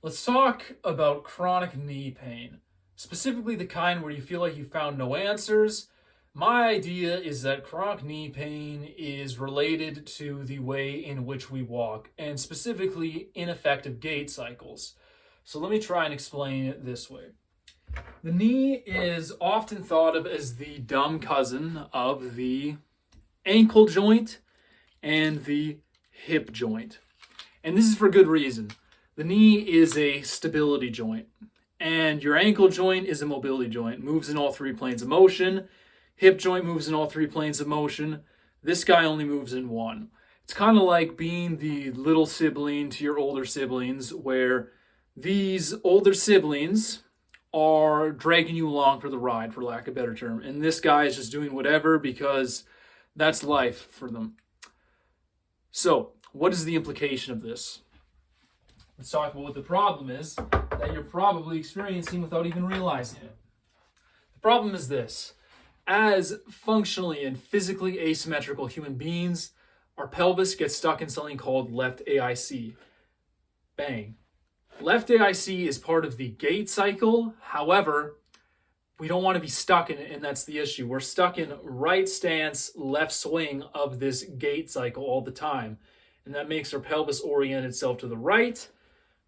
Let's talk about chronic knee pain, specifically the kind where you feel like you found no answers. My idea is that chronic knee pain is related to the way in which we walk, and specifically ineffective gait cycles. So let me try and explain it this way. The knee is often thought of as the dumb cousin of the ankle joint and the hip joint. And this is for good reason. The knee is a stability joint, and your ankle joint is a mobility joint. Moves in all three planes of motion. Hip joint moves in all three planes of motion. This guy only moves in one. It's kind of like being the little sibling to your older siblings, where these older siblings are dragging you along for the ride, for lack of a better term. And this guy is just doing whatever because that's life for them. So, what is the implication of this? Let's talk about what the problem is that you're probably experiencing without even realizing it. The problem is this. As functionally and physically asymmetrical human beings, our pelvis gets stuck in something called left AIC. Bang. Left AIC is part of the gait cycle. However, we don't want to be stuck in it, and that's the issue. We're stuck in right stance, left swing of this gait cycle all the time. And that makes our pelvis orient itself to the right.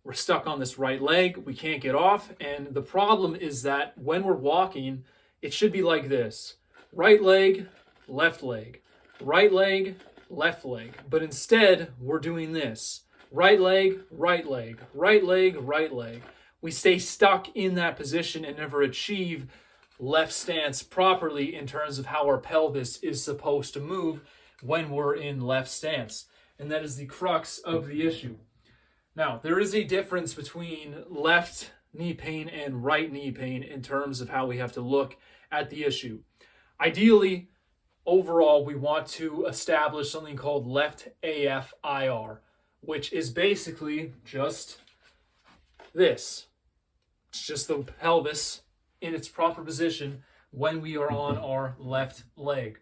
We're stuck on this right leg. We can't get off. And the problem is that when we're walking, it should be like this. Right leg, left leg. Right leg, left leg. But instead, we're doing this. Right leg, right leg. Right leg, right leg. We stay stuck in that position and never achieve left stance properly in terms of how our pelvis is supposed to move when we're in left stance. And that is the crux of the issue. Now, there is a difference between left knee pain and right knee pain in terms of how we have to look at the issue. Ideally, overall, we want to establish something called left AFIR, which is basically just this. It's just the pelvis in its proper position when we are on our left leg.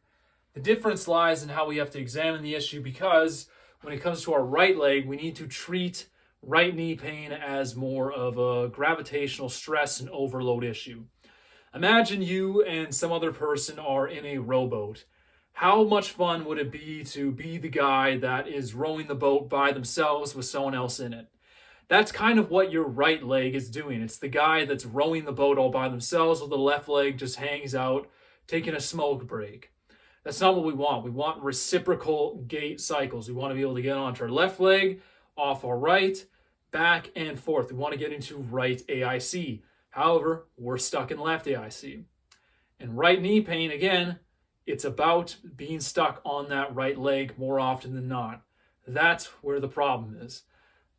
The difference lies in how we have to examine the issue, because when it comes to our right leg, we need to treat right knee pain as more of a gravitational stress and overload issue. Imagine you and some other person are in a rowboat. How much fun would it be to be the guy that is rowing the boat by themselves with someone else in it? That's kind of what your right leg is doing. It's the guy that's rowing the boat all by themselves while the left leg just hangs out, taking a smoke break. That's not what we want. We want reciprocal gait cycles. We want to be able to get onto our left leg, off our right, back and forth. We want to get into right AIC. However, we're stuck in left AIC. And right knee pain, again, it's about being stuck on that right leg more often than not. That's where the problem is.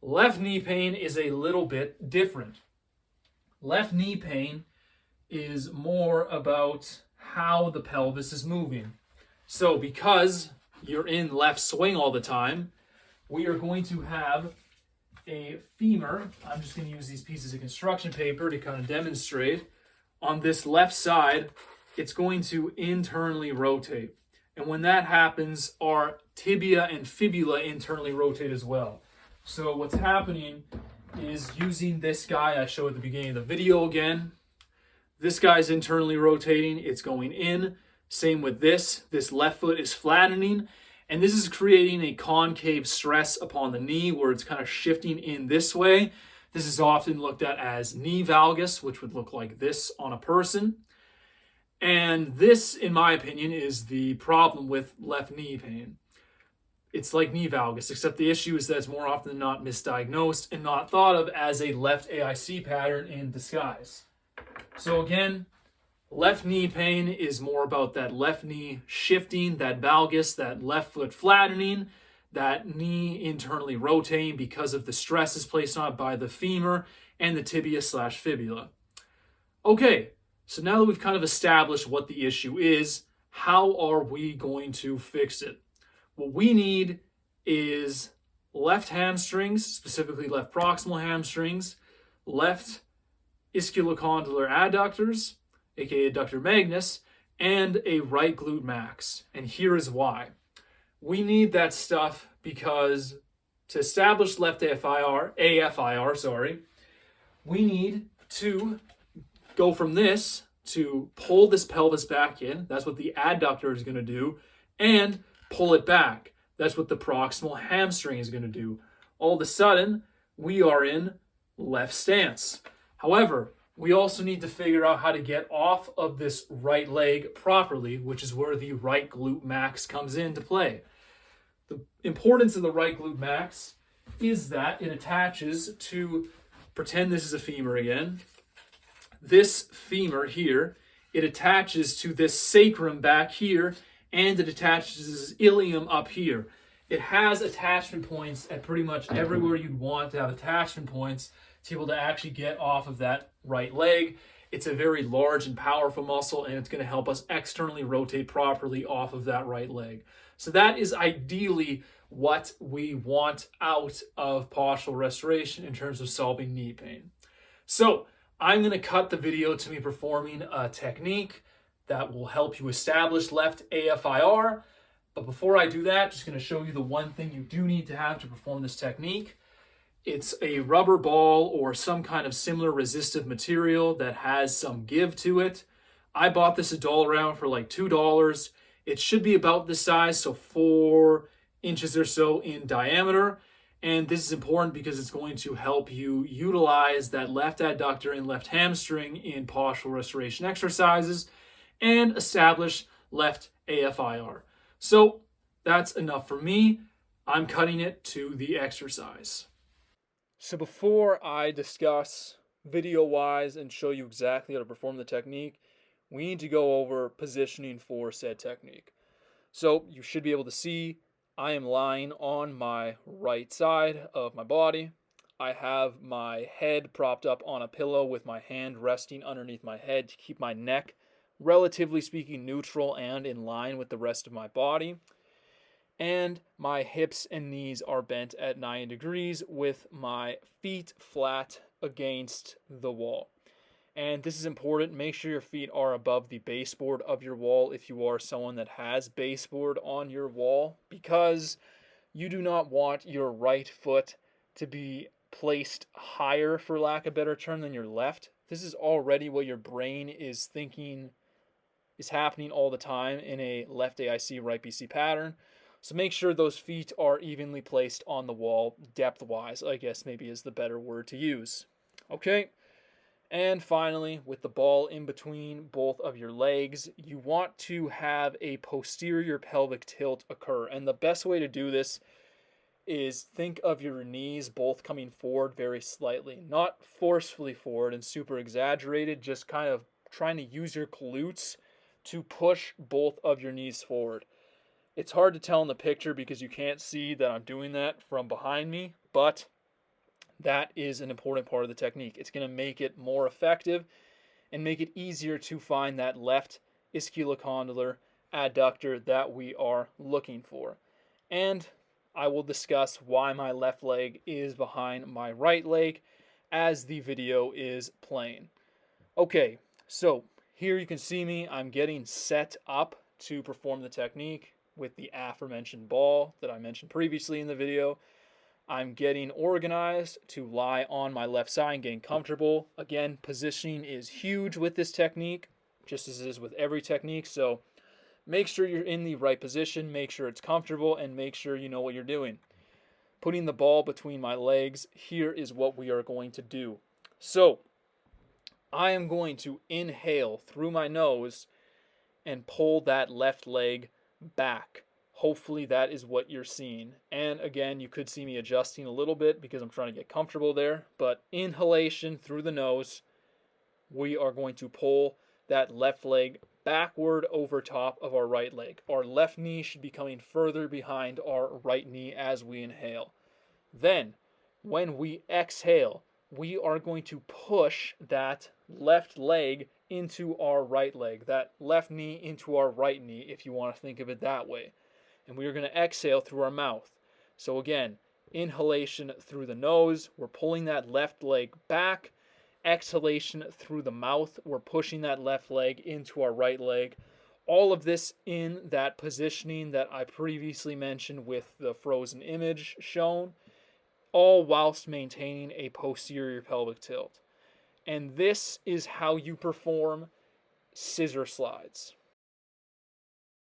Left knee pain is a little bit different. Left knee pain is more about how the pelvis is moving. So because you're in left swing all the time, we are going to have a femur. I'm just going to use these pieces of construction paper to kind of demonstrate. On this left side, it's going to internally rotate. And when that happens, our tibia and fibula internally rotate as well. So what's happening is, using this guy I showed at the beginning of the video again, this guy's internally rotating, it's going in. Same with this. This left foot is flattening, and this is creating a concave stress upon the knee where it's kind of shifting in this way. This is often looked at as knee valgus, which would look like this on a person. And this, in my opinion, is the problem with left knee pain. It's like knee valgus, except the issue is that it's more often than not misdiagnosed and not thought of as a left AIC pattern in disguise. So again, left knee pain is more about that left knee shifting, that valgus, that left foot flattening, that knee internally rotating because of the stresses placed on it by the femur and the tibia/fibula. Okay, so now that we've kind of established what the issue is, how are we going to fix it? What we need is left hamstrings, specifically left proximal hamstrings, left ischiolocondylar adductors, aka adductor magnus, and a right glute max. And here is why. We need that stuff because to establish left AFIR, we need to go from this to pull this pelvis back in. That's what the adductor is going to do. And pull it back. That's what the proximal hamstring is going to do. All of a sudden, we are in left stance. However, we also need to figure out how to get off of this right leg properly, which is where the right glute max comes into play. The importance of the right glute max is that it attaches to, pretend this is a femur again, this femur here, it attaches to this sacrum back here, and it attaches this ilium up here. It has attachment points at pretty much everywhere you'd want to have attachment points to be able to actually get off of that right leg. It's a very large and powerful muscle, and it's going to help us externally rotate properly off of that right leg. So that is ideally what we want out of postural restoration in terms of solving knee pain. So I'm going to cut the video to me performing a technique that will help you establish left AFIR. But before I do that, just going to show you the one thing you do need to have to perform this technique. It's a rubber ball or some kind of similar resistive material that has some give to it. I bought this at Dollar Round for like $2. It should be about this size, so 4 inches or so in diameter. And this is important because it's going to help you utilize that left adductor and left hamstring in postural restoration exercises and establish left AFIR. So that's enough for me. I'm cutting it to the exercise. So before I discuss video-wise and show you exactly how to perform the technique, we need to go over positioning for said technique. So you should be able to see I am lying on my right side of my body. I have my head propped up on a pillow with my hand resting underneath my head to keep my neck, relatively speaking, neutral and in line with the rest of my body. And my hips and knees are bent at 90 degrees with my feet flat against the wall. And this is important. Make sure your feet are above the baseboard of your wall if you are someone that has baseboard on your wall, because you do not want your right foot to be placed higher, for lack of a better term, than your left. This is already what your brain is thinking is happening all the time in a left AIC, right BC pattern. So make sure those feet are evenly placed on the wall, depth-wise, I guess maybe is the better word to use. Okay. And finally, with the ball in between both of your legs, you want to have a posterior pelvic tilt occur. And the best way to do this is think of your knees both coming forward very slightly, not forcefully forward and super exaggerated, just kind of trying to use your glutes to push both of your knees forward. It's hard to tell in the picture because you can't see that I'm doing that from behind me, but that is an important part of the technique. It's going to make it more effective and make it easier to find that left ischiocondylar adductor that we are looking for. And I will discuss why my left leg is behind my right leg as the video is playing. Okay, so here you can see me. I'm getting set up to perform the technique with the aforementioned ball that I mentioned previously in the video. I'm getting organized to lie on my left side and getting comfortable. Again, positioning is huge with this technique, just as it is with every technique. So make sure you're in the right position, make sure it's comfortable, and make sure you know what you're doing. Putting the ball between my legs, here is what we are going to do. So I am going to inhale through my nose and pull that left leg back. Hopefully that is what you're seeing. And again, you could see me adjusting a little bit because I'm trying to get comfortable there. But inhalation through the nose, we are going to pull that left leg backward over top of our right leg. Our left knee should be coming further behind our right knee as we inhale. Then, when we exhale, we are going to push that left leg into our right leg, that left knee into our right knee, if you want to think of it that way. And we are going to exhale through our mouth. So again, inhalation through the nose, we're pulling that left leg back. Exhalation through the mouth, we're pushing that left leg into our right leg. All of this in that positioning that I previously mentioned with the frozen image shown, all whilst maintaining a posterior pelvic tilt. And this is how you perform scissor slides.